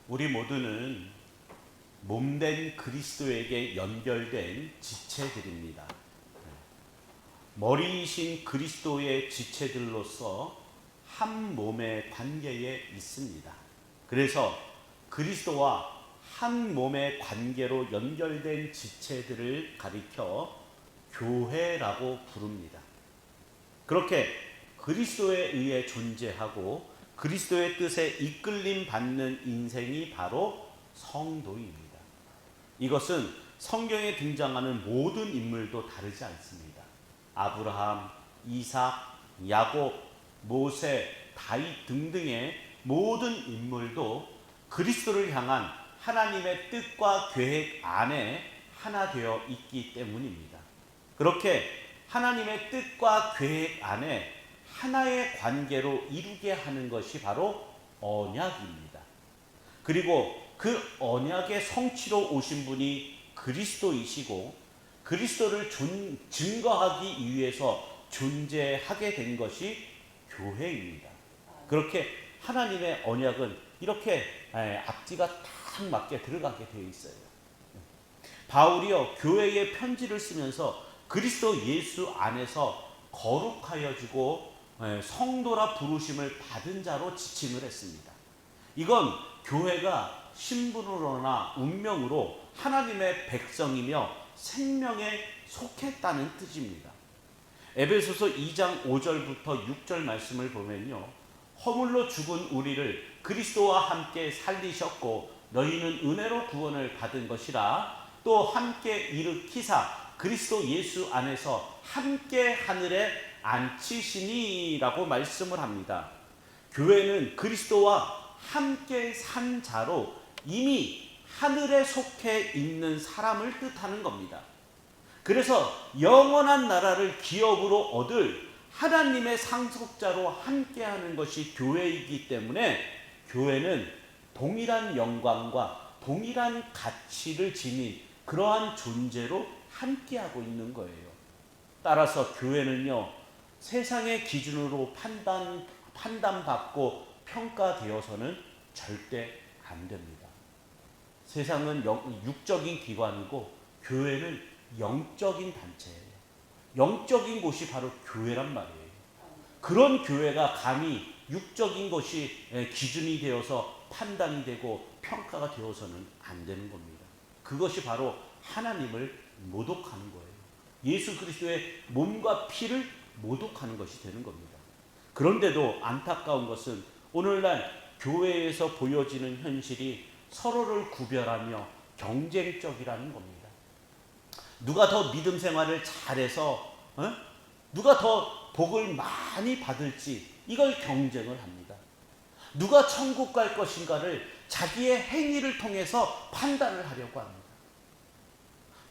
우리 모두는 몸된 그리스도에게 연결된 지체들입니다. 머리이신 그리스도의 지체들로서 한 몸의 관계에 있습니다. 그래서 그리스도와 한 몸의 관계로 연결된 지체들을 가리켜 교회라고 부릅니다. 그렇게 그리스도에 의해 존재하고 그리스도의 뜻에 이끌림 받는 인생이 바로 성도입니다. 이것은 성경에 등장하는 모든 인물도 다르지 않습니다. 아브라함, 이삭, 야곱, 모세, 다윗 등등의 모든 인물도 그리스도를 향한 하나님의 뜻과 계획 안에 하나 되어 있기 때문입니다. 그렇게 하나님의 뜻과 계획 안에 하나의 관계로 이루게 하는 것이 바로 언약입니다. 그리고 그 언약의 성취로 오신 분이 그리스도이시고 그리스도를 증거하기 위해서 존재하게 된 것이 교회입니다. 그렇게 하나님의 언약은 이렇게 앞뒤가 딱 맞게 들어가게 되어 있어요. 바울이요 교회에 편지를 쓰면서 그리스도 예수 안에서 거룩하여지고 성도라 부르심을 받은 자로 지칭을 했습니다. 이건 교회가 신분으로나 운명으로 하나님의 백성이며 생명에 속했다는 뜻입니다. 에베소서 2장 5절부터 6절 말씀을 보면요, 허물로 죽은 우리를 그리스도와 함께 살리셨고 너희는 은혜로 구원을 받은 것이라. 또 함께 일으키사 그리스도 예수 안에서 함께 하늘에 앉히시니라고 말씀을 합니다. 교회는 그리스도와 함께 산 자로 이미 하늘에 속해 있는 사람을 뜻하는 겁니다. 그래서 영원한 나라를 기업으로 얻을 하나님의 상속자로 함께하는 것이 교회이기 때문에 교회는 동일한 영광과 동일한 가치를 지닌 그러한 존재로 함께하고 있는 거예요. 따라서 교회는요, 세상의 기준으로 판단받고 평가되어서는 절대 안 됩니다. 세상은 육적인 기관이고 교회는 영적인 단체예요. 영적인 곳이 바로 교회란 말이에요. 그런 교회가 감히 육적인 것이 기준이 되어서 판단이 되고 평가가 되어서는 안 되는 겁니다. 그것이 바로 하나님을 모독하는 거예요. 예수 그리스도의 몸과 피를 모독하는 것이 되는 겁니다. 그런데도 안타까운 것은 오늘날 교회에서 보여지는 현실이 서로를 구별하며 경쟁적이라는 겁니다. 누가 더 믿음 생활을 잘해서 누가 더 복을 많이 받을지 이걸 경쟁을 합니다. 누가 천국 갈 것인가를 자기의 행위를 통해서 판단을 하려고 합니다.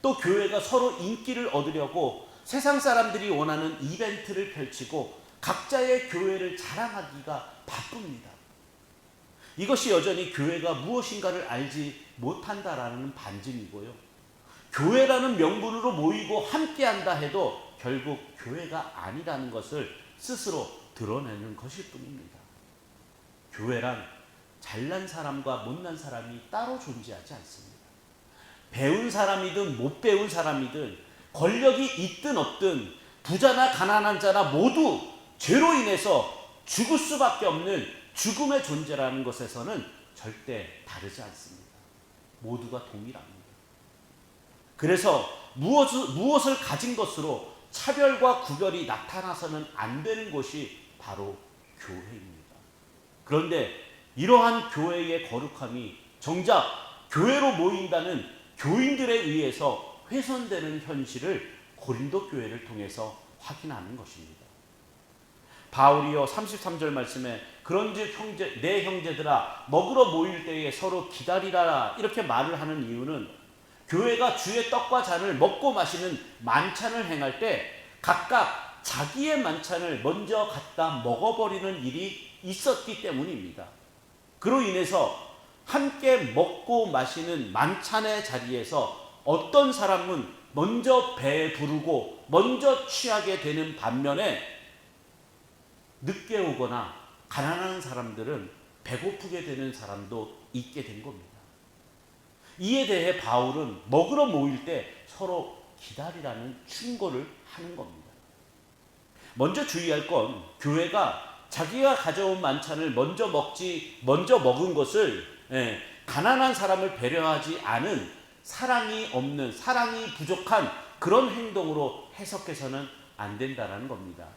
또 교회가 서로 인기를 얻으려고 세상 사람들이 원하는 이벤트를 펼치고 각자의 교회를 자랑하기가 바쁩니다. 이것이 여전히 교회가 무엇인가를 알지 못한다라는 반증이고요. 교회라는 명분으로 모이고 함께한다 해도 결국 교회가 아니라는 것을 스스로 드러내는 것일 뿐입니다. 교회란 잘난 사람과 못난 사람이 따로 존재하지 않습니다. 배운 사람이든 못 배운 사람이든 권력이 있든 없든 부자나 가난한 자나 모두 죄로 인해서 죽을 수밖에 없는 죽음의 존재라는 것에서는 절대 다르지 않습니다. 모두가 동일합니다. 그래서 무엇을 가진 것으로 차별과 구별이 나타나서는 안 되는 곳이 바로 교회입니다. 그런데 이러한 교회의 거룩함이 정작 교회로 모인다는 교인들에 의해서 훼손되는 현실을 고린도 교회를 통해서 확인하는 것입니다. 바울이요 33절 말씀에 그런즉 내 형제들아 먹으러 모일 때에 서로 기다리라 이렇게 말을 하는 이유는 교회가 주의 떡과 잔을 먹고 마시는 만찬을 행할 때 각각 자기의 만찬을 먼저 갖다 먹어버리는 일이 있었기 때문입니다. 그로 인해서 함께 먹고 마시는 만찬의 자리에서 어떤 사람은 먼저 배부르고 먼저 취하게 되는 반면에 늦게 오거나 가난한 사람들은 배고프게 되는 사람도 있게 된 겁니다. 이에 대해 바울은 먹으러 모일 때 서로 기다리라는 충고를 하는 겁니다. 먼저 주의할 건 교회가 자기가 가져온 만찬을 먼저 먹은 것을 가난한 사람을 배려하지 않은 사랑이 없는, 사랑이 부족한 그런 행동으로 해석해서는 안 된다는 겁니다.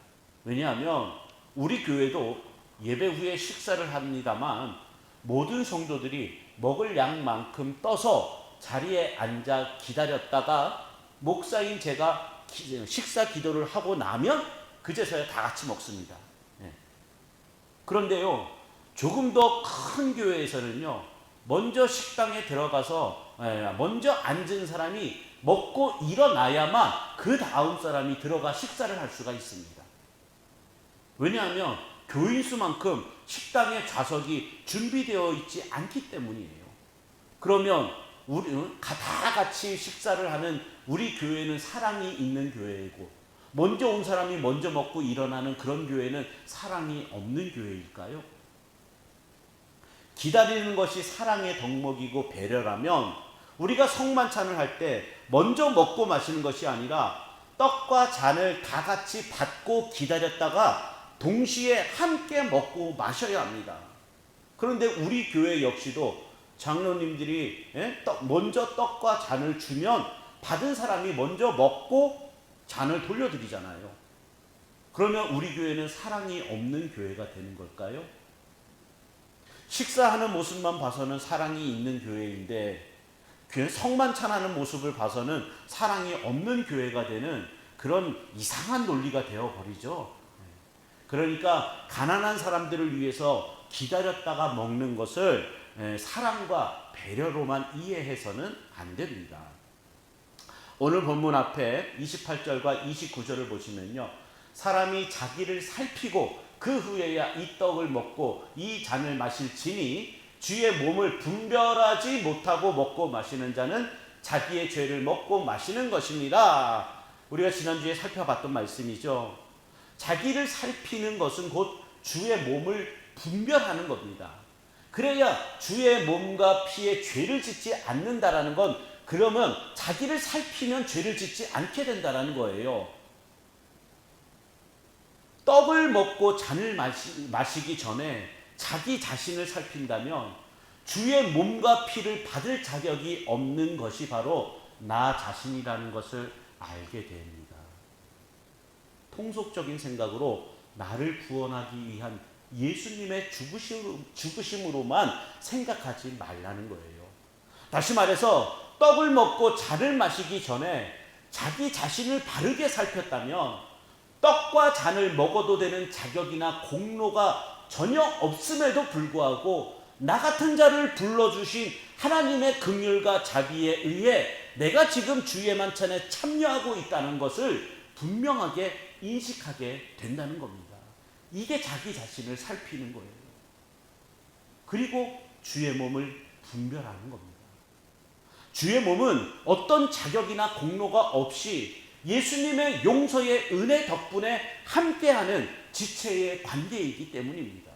왜냐하면 우리 교회도 예배 후에 식사를 합니다만 모든 성도들이 먹을 양만큼 떠서 자리에 앉아 기다렸다가 목사인 제가 식사 기도를 하고 나면 그제서야 다 같이 먹습니다. 그런데요, 조금 더 큰 교회에서는요, 먼저 식당에 들어가서 먼저 앉은 사람이 먹고 일어나야만 그 다음 사람이 들어가 식사를 할 수가 있습니다. 왜냐하면 교인 수만큼 식당에 좌석이 준비되어 있지 않기 때문이에요. 그러면 우리는 다 같이 식사를 하는 우리 교회는 사랑이 있는 교회이고, 먼저 온 사람이 먼저 먹고 일어나는 그런 교회는 사랑이 없는 교회일까요? 기다리는 것이 사랑의 덕목이고 배려라면 우리가 성만찬을 할 때 먼저 먹고 마시는 것이 아니라 떡과 잔을 다 같이 받고 기다렸다가 동시에 함께 먹고 마셔야 합니다. 그런데 우리 교회 역시도 장로님들이 먼저 떡과 잔을 주면 받은 사람이 먼저 먹고 잔을 돌려드리잖아요. 그러면 우리 교회는 사랑이 없는 교회가 되는 걸까요? 식사하는 모습만 봐서는 사랑이 있는 교회인데 성만찬하는 모습을 봐서는 사랑이 없는 교회가 되는 그런 이상한 논리가 되어버리죠. 그러니까 가난한 사람들을 위해서 기다렸다가 먹는 것을 사랑과 배려로만 이해해서는 안 됩니다. 오늘 본문 앞에 28절과 29절을 보시면요, 사람이 자기를 살피고 그 후에야 이 떡을 먹고 이 잔을 마실지니 주의 몸을 분별하지 못하고 먹고 마시는 자는 자기의 죄를 먹고 마시는 것입니다. 우리가 지난주에 살펴봤던 말씀이죠. 자기를 살피는 것은 곧 주의 몸을 분별하는 겁니다. 그래야 주의 몸과 피에 죄를 짓지 않는다라는 건, 그러면 자기를 살피면 죄를 짓지 않게 된다라는 거예요. 떡을 먹고 잔을 마시기 전에 자기 자신을 살핀다면 주의 몸과 피를 받을 자격이 없는 것이 바로 나 자신이라는 것을 알게 됩니다. 통속적인 생각으로 나를 구원하기 위한 예수님의 죽으심으로만 생각하지 말라는 거예요. 다시 말해서 떡을 먹고 잔을 마시기 전에 자기 자신을 바르게 살폈다면 떡과 잔을 먹어도 되는 자격이나 공로가 전혀 없음에도 불구하고 나 같은 자를 불러주신 하나님의 긍휼과 자비에 의해 내가 지금 주의 만찬에 참여하고 있다는 것을 분명하게 인식하게 된다는 겁니다. 이게 자기 자신을 살피는 거예요. 그리고 주의 몸을 분별하는 겁니다. 주의 몸은 어떤 자격이나 공로가 없이 예수님의 용서의 은혜 덕분에 함께하는 지체의 관계이기 때문입니다.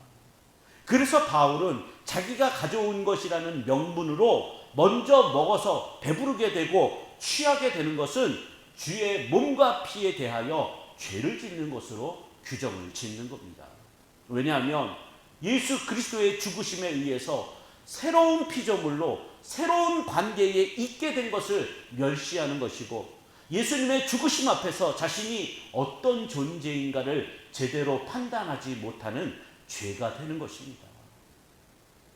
그래서 바울은 자기가 가져온 것이라는 명분으로 먼저 먹어서 배부르게 되고 취하게 되는 것은 주의 몸과 피에 대하여 죄를 짓는 것으로 규정을 짓는 겁니다. 왜냐하면 예수 그리스도의 죽으심에 의해서 새로운 피조물로 새로운 관계에 있게 된 것을 멸시하는 것이고, 예수님의 죽으심 앞에서 자신이 어떤 존재인가를 제대로 판단하지 못하는 죄가 되는 것입니다.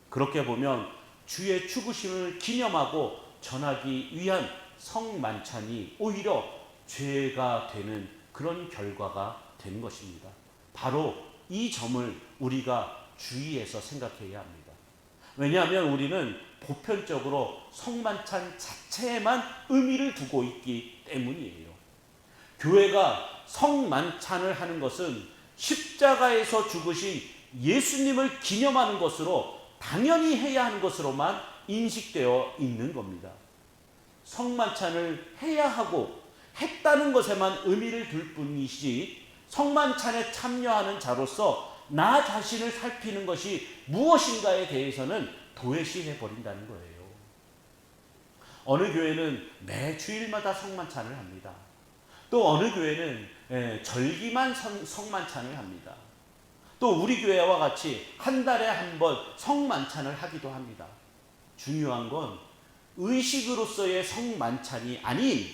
그렇게 보면 주의 죽으심을 기념하고 전하기 위한 성만찬이 오히려 죄가 되는 그런 결과가 되는 것입니다. 바로 이 점을 우리가 주의해서 생각해야 합니다. 왜냐하면 우리는 보편적으로 성만찬 자체에만 의미를 두고 있기 때문이에요. 교회가 성만찬을 하는 것은 십자가에서 죽으신 예수님을 기념하는 것으로 당연히 해야 하는 것으로만 인식되어 있는 겁니다. 성만찬을 해야 하고 했다는 것에만 의미를 둘 뿐이지, 성만찬에 참여하는 자로서 나 자신을 살피는 것이 무엇인가에 대해서는 도외시해 버린다는 거예요. 어느 교회는 매 주일마다 성만찬을 합니다. 또 어느 교회는 절기만 성만찬을 합니다. 또 우리 교회와 같이 한 달에 한 번 성만찬을 하기도 합니다. 중요한 건 의식으로서의 성만찬이 아닌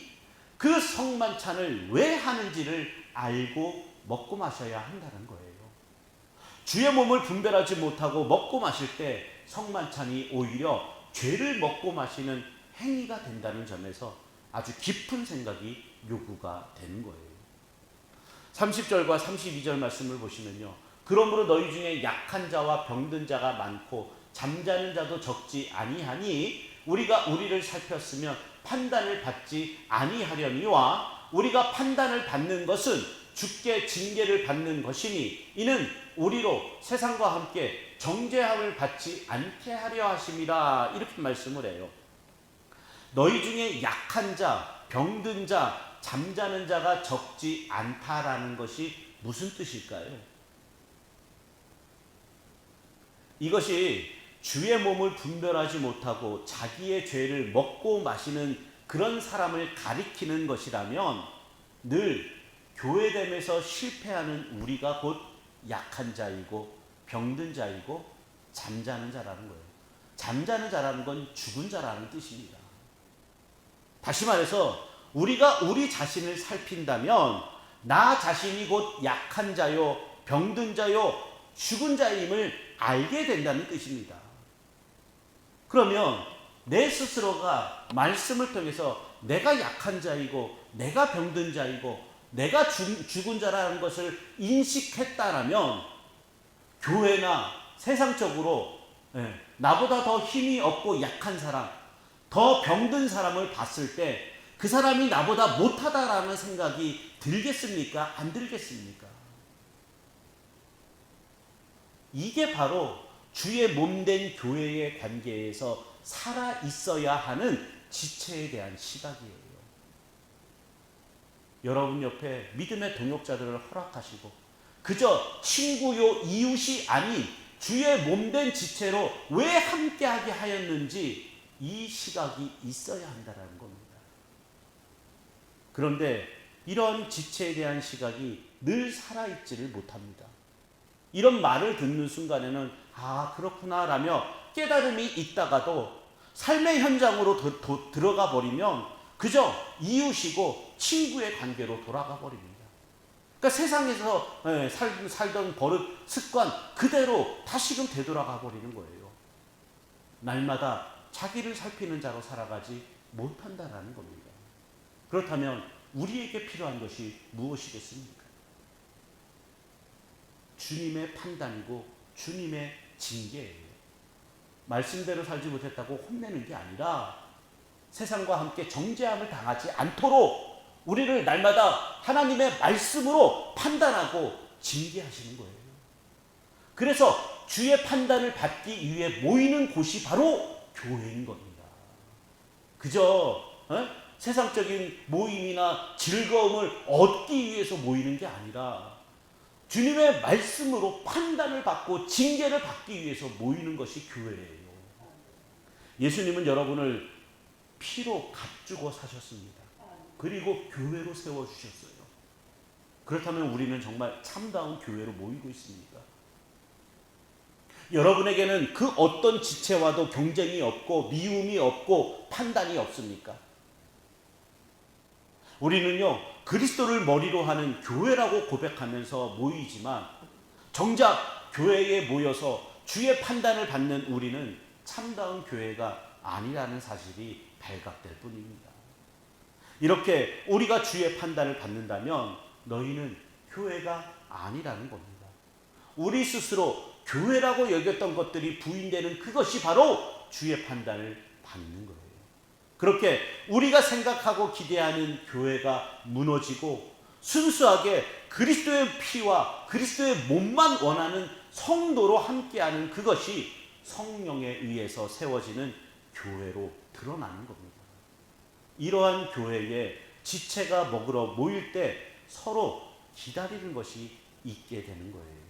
그 성만찬을 왜 하는지를 알고 먹고 마셔야 한다는 거예요. 주의 몸을 분별하지 못하고 먹고 마실 때 성만찬이 오히려 죄를 먹고 마시는 행위가 된다는 점에서 아주 깊은 생각이 요구가 되는 거예요. 30절과 32절 말씀을 보시면요. 그러므로 너희 중에 약한 자와 병든 자가 많고 잠자는 자도 적지 아니하니 우리가 우리를 살폈으면 판단을 받지 아니하려니와 우리가 판단을 받는 것은 주께 징계를 받는 것이니 이는 우리로 세상과 함께 정죄함을 받지 않게 하려 하심이라. 이렇게 말씀을 해요. 너희 중에 약한 자, 병든 자, 잠자는 자가 적지 않다라는 것이 무슨 뜻일까요? 이것이 주의 몸을 분별하지 못하고 자기의 죄를 먹고 마시는 그런 사람을 가리키는 것이라면 늘 교회됨에서 실패하는 우리가 곧 약한 자이고 병든 자이고 잠자는 자라는 거예요. 잠자는 자라는 건 죽은 자라는 뜻입니다. 다시 말해서 우리가 우리 자신을 살핀다면 나 자신이 곧 약한 자요, 병든 자요, 죽은 자임을 알게 된다는 뜻입니다. 그러면 내 스스로가 말씀을 통해서 내가 약한 자이고 내가 병든 자이고 내가 죽은 자라는 것을 인식했다라면 교회나 세상적으로 나보다 더 힘이 없고 약한 사람, 더 병든 사람을 봤을 때 그 사람이 나보다 못하다라는 생각이 들겠습니까? 안 들겠습니까? 이게 바로 주의 몸된 교회의 관계에서 살아 있어야 하는 지체에 대한 시각이에요. 여러분 옆에 믿음의 동역자들을 허락하시고 그저 친구요 이웃이 아닌 주의 몸된 지체로 왜 함께하게 하였는지 이 시각이 있어야 한다는 겁니다. 그런데 이런 지체에 대한 시각이 늘 살아있지를 못합니다. 이런 말을 듣는 순간에는 아 그렇구나 라며 깨달음이 있다가도 삶의 현장으로 들어가 버리면 그저 이웃이고 친구의 관계로 돌아가 버립니다. 그러니까 세상에서 살던 버릇, 습관 그대로 다시금 되돌아가 버리는 거예요. 날마다 자기를 살피는 자로 살아가지 못한다라는 겁니다. 그렇다면 우리에게 필요한 것이 무엇이겠습니까? 주님의 판단이고 주님의 징계예요. 말씀대로 살지 못했다고 혼내는 게 아니라 세상과 함께 정죄함을 당하지 않도록 우리를 날마다 하나님의 말씀으로 판단하고 징계하시는 거예요. 그래서 주의 판단을 받기 위해 모이는 곳이 바로 교회인 겁니다. 그저 세상적인 모임이나 즐거움을 얻기 위해서 모이는 게 아니라 주님의 말씀으로 판단을 받고 징계를 받기 위해서 모이는 것이 교회예요. 예수님은 여러분을 피로 값주고 사셨습니다. 그리고 교회로 세워주셨어요. 그렇다면 우리는 정말 참다운 교회로 모이고 있습니까? 여러분에게는 그 어떤 지체와도 경쟁이 없고 미움이 없고 판단이 없습니까? 우리는요 그리스도를 머리로 하는 교회라고 고백하면서 모이지만 정작 교회에 모여서 주의 판단을 받는 우리는 참다운 교회가 아니라는 사실이 발각될 뿐입니다. 이렇게 우리가 주의 판단을 받는다면 너희는 교회가 아니라는 겁니다. 우리 스스로 교회라고 여겼던 것들이 부인되는 그것이 바로 주의 판단을 받는 거예요. 그렇게 우리가 생각하고 기대하는 교회가 무너지고 순수하게 그리스도의 피와 그리스도의 몸만 원하는 성도로 함께하는 그것이 성령에 의해서 세워지는 교회로 드러나는 겁니다. 이러한 교회에 지체가 먹으러 모일 때 서로 기다리는 것이 있게 되는 거예요.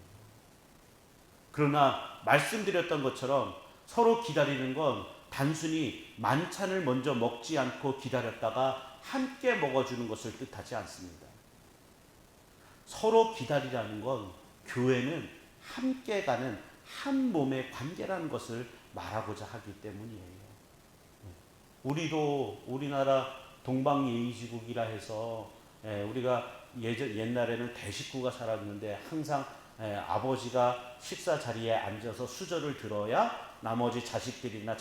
그러나 말씀드렸던 것처럼 서로 기다리는 건 단순히 만찬을 먼저 먹지 않고 기다렸다가 함께 먹어주는 것을 뜻하지 않습니다. 서로 기다리라는 건 교회는 함께 가는 한 몸의 관계라는 것을 말하고자 하기 때문이에요. 우리도 우리나라 동방예의지국이라 해서 우리가 옛날에는 대식구가 살았는데 항상 아버지가 식사 자리에 앉아서 수저를 들어야 나머지 자식들이나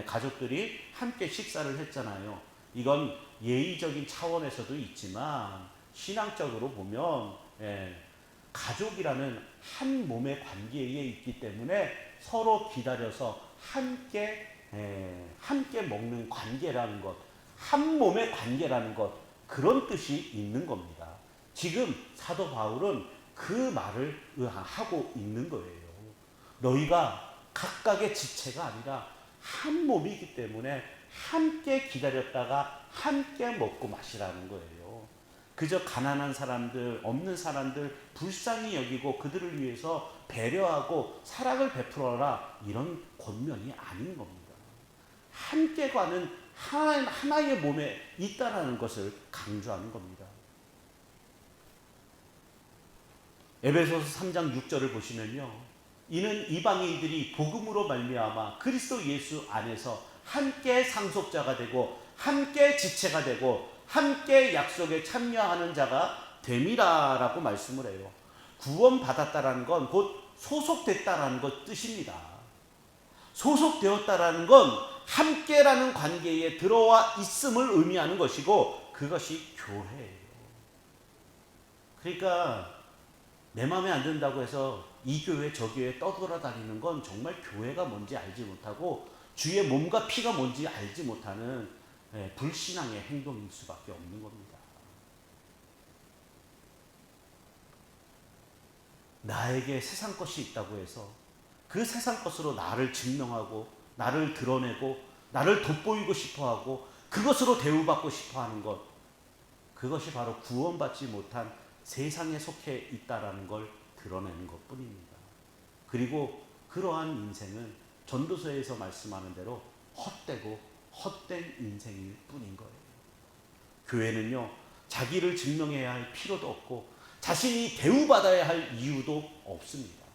가족들이 함께 식사를 했잖아요. 이건 예의적인 차원에서도 있지만 신앙적으로 보면 가족이라는 한 몸의 관계에 있기 때문에 서로 기다려서 함께 먹는 관계라는 것, 한 몸의 관계라는 것, 그런 뜻이 있는 겁니다. 지금 사도 바울은 그 말을 하고 있는 거예요. 너희가 각각의 지체가 아니라 한 몸이기 때문에 함께 기다렸다가 함께 먹고 마시라는 거예요. 그저 가난한 사람들, 없는 사람들 불쌍히 여기고 그들을 위해서 배려하고 사랑을 베풀어라, 이런 권면이 아닌 겁니다. 함께 가는 하나의 몸에 있다라는 것을 강조하는 겁니다. 에베소서 3장 6절을 보시면요, 이는 이방인들이 복음으로 말미암아 그리스도 예수 안에서 함께 상속자가 되고 함께 지체가 되고 함께 약속에 참여하는 자가 됨이라라고 말씀을 해요. 구원받았다라는 건 곧 소속됐다라는 것 뜻입니다. 소속되었다라는 건 함께라는 관계에 들어와 있음을 의미하는 것이고, 그것이 교회예요. 그러니까 내 마음에 안 든다고 해서 이 교회 저 교회 떠돌아다니는 건 정말 교회가 뭔지 알지 못하고 주의 몸과 피가 뭔지 알지 못하는 불신앙의 행동일 수밖에 없는 겁니다. 나에게 세상 것이 있다고 해서 그 세상 것으로 나를 증명하고 나를 드러내고 나를 돋보이고 싶어하고 그것으로 대우받고 싶어하는 것, 그것이 바로 구원받지 못한 세상에 속해 있다라는 걸 드러내는 것뿐입니다. 그리고 그러한 인생은 전도서에서 말씀하는 대로 헛되고 헛된 인생일 뿐인 거예요. 교회는요, 자기를 증명해야 할 필요도 없고 자신이 대우받아야 할 이유도 없습니다.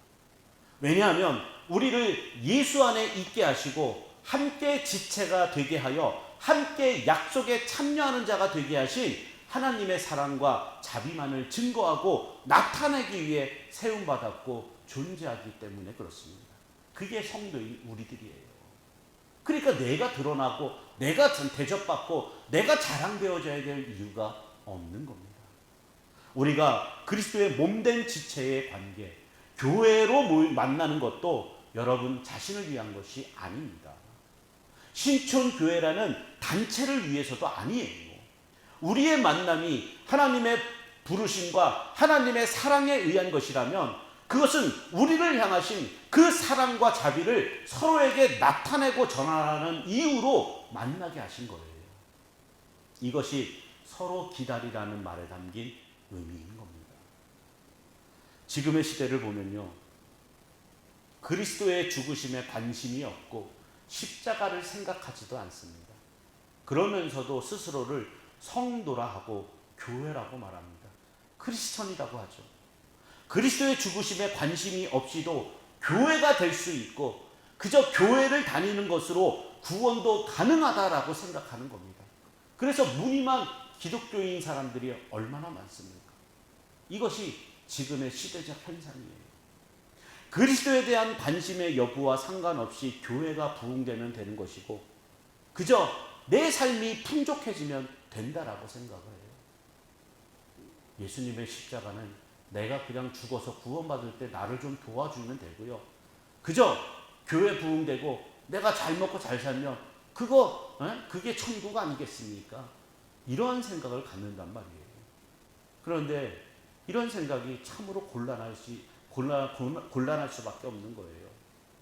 왜냐하면 우리를 예수 안에 있게 하시고 함께 지체가 되게 하여 함께 약속에 참여하는 자가 되게 하신 하나님의 사랑과 자비만을 증거하고 나타내기 위해 세움받았고 존재하기 때문에 그렇습니다. 그게 성도인 우리들이에요. 그러니까 내가 드러나고 내가 대접받고 내가 자랑되어져야 될 이유가 없는 겁니다. 우리가 그리스도의 몸된 지체의 관계, 교회로 만나는 것도 여러분 자신을 위한 것이 아닙니다. 신촌교회라는 단체를 위해서도 아니에요. 우리의 만남이 하나님의 부르심과 하나님의 사랑에 의한 것이라면 그것은 우리를 향하신 그 사랑과 자비를 서로에게 나타내고 전하라는 이유로 만나게 하신 거예요. 이것이 서로 기다리라는 말에 담긴 의미인 겁니다. 지금의 시대를 보면요, 그리스도의 죽으심에 관심이 없고 십자가를 생각하지도 않습니다. 그러면서도 스스로를 성도라 하고 교회라고 말합니다. 크리스천이라고 하죠. 그리스도의 죽으심에 관심이 없이도 교회가 될 수 있고 그저 교회를 다니는 것으로 구원도 가능하다라고 생각하는 겁니다. 그래서 무늬만 기독교인 사람들이 얼마나 많습니까? 이것이 지금의 시대적 현상이에요. 그리스도에 대한 관심의 여부와 상관없이 교회가 부흥되면 되는 것이고 그저 내 삶이 풍족해지면 된다라고 생각을 해요. 예수님의 십자가는 내가 그냥 죽어서 구원받을 때 나를 좀 도와주면 되고요. 그저 교회 부흥되고 내가 잘 먹고 잘 살면 그게 천국 아니겠습니까? 이러한 생각을 갖는단 말이에요. 그런데 이런 생각이 참으로 곤란할 수밖에 없는 거예요.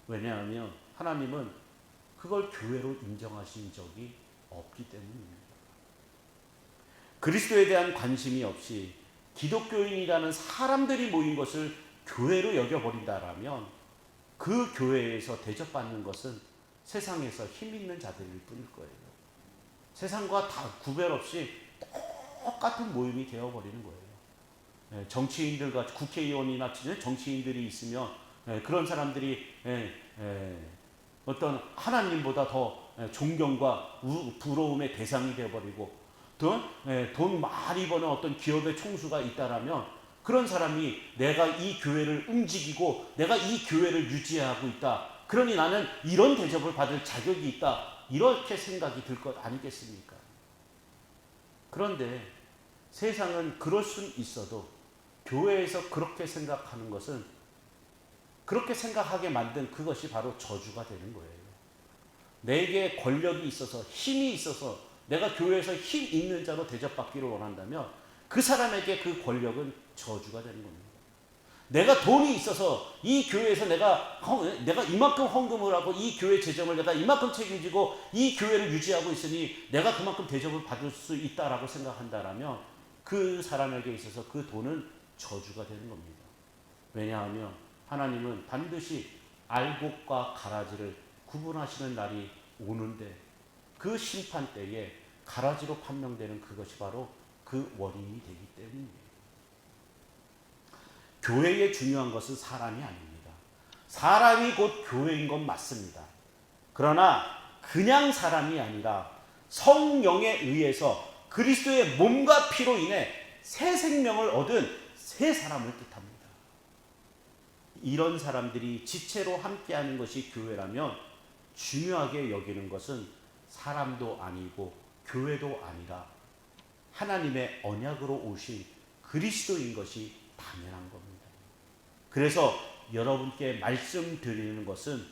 왜냐하면 하나님은 그걸 교회로 인정하신 적이 없기 때문입니다. 그리스도에 대한 관심이 없이 기독교인이라는 사람들이 모인 것을 교회로 여겨버린다라면 그 교회에서 대접받는 것은 세상에서 힘 있는 자들일 뿐일 거예요. 세상과 다 구별 없이 똑같은 모임이 되어버리는 거예요. 정치인들과 국회의원이나 정치인들이 있으면 그런 사람들이 어떤 하나님보다 더 존경과 부러움의 대상이 되어버리고 돈 많이 버는 어떤 기업의 총수가 있다라면 그런 사람이 내가 이 교회를 움직이고 내가 이 교회를 유지하고 있다. 그러니 나는 이런 대접을 받을 자격이 있다. 이렇게 생각이 들 것 아니겠습니까? 그런데 세상은 그럴 수는 있어도 교회에서 그렇게 생각하는 것은 그렇게 생각하게 만든 그것이 바로 저주가 되는 거예요. 내게 권력이 있어서 힘이 있어서 내가 교회에서 힘 있는 자로 대접받기를 원한다면 그 사람에게 그 권력은 저주가 되는 겁니다. 내가 돈이 있어서 이 교회에서 내가 이만큼 헌금을 하고 이 교회 재정을 내가 이만큼 책임지고 이 교회를 유지하고 있으니 내가 그만큼 대접을 받을 수 있다라고 생각한다라면 그 사람에게 있어서 그 돈은 저주가 되는 겁니다. 왜냐하면 하나님은 반드시 알곡과 가라지를 구분하시는 날이 오는데 그 심판 때에 가라지로 판명되는 그것이 바로 그 원인이 되기 때문입니다. 교회에 중요한 것은 사람이 아닙니다. 사람이 곧 교회인 건 맞습니다. 그러나 그냥 사람이 아니라 성령에 의해서 그리스도의 몸과 피로 인해 새 생명을 얻은 새 사람을 뜻합니다. 이런 사람들이 지체로 함께하는 것이 교회라면 중요하게 여기는 것은 사람도 아니고 교회도 아니라 하나님의 언약으로 오신 그리스도인 것이 당연한 겁니다. 그래서 여러분께 말씀드리는 것은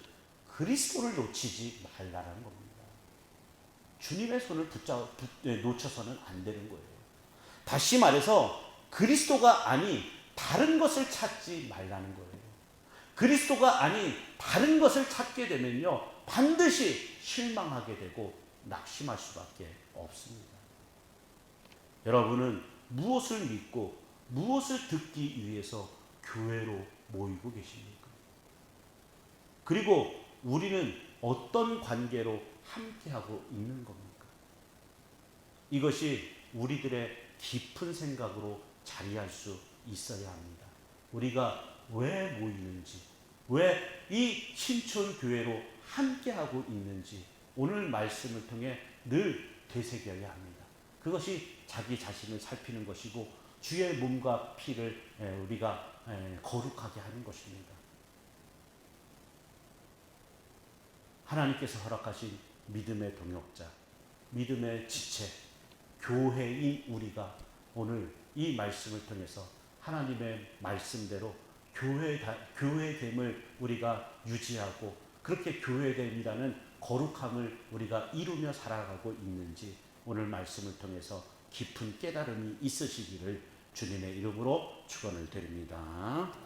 그리스도를 놓치지 말라는 겁니다. 주님의 손을 놓쳐서는 안 되는 거예요. 다시 말해서 그리스도가 아닌 다른 것을 찾지 말라는 거예요. 그리스도가 아닌 다른 것을 찾게 되면요 반드시 실망하게 되고 낙심할 수밖에 없습니다. 여러분은 무엇을 믿고 무엇을 듣기 위해서 교회로 모이고 계십니까? 그리고 우리는 어떤 관계로 함께하고 있는 겁니까? 이것이 우리들의 깊은 생각으로 자리할 수 있어야 합니다. 우리가 왜 모이는지, 왜 이 신촌교회로 함께하고 있는지 오늘 말씀을 통해 늘 되새겨야 합니다. 그것이 자기 자신을 살피는 것이고 주의 몸과 피를 우리가 거룩하게 하는 것입니다. 하나님께서 허락하신 믿음의 동역자, 믿음의 지체, 교회인 우리가 오늘 이 말씀을 통해서 하나님의 말씀대로 교회됨을 우리가 유지하고 그렇게 교회됨이라는 거룩함을 우리가 이루며 살아가고 있는지 오늘 말씀을 통해서 깊은 깨달음이 있으시기를 주님의 이름으로 축원을 드립니다.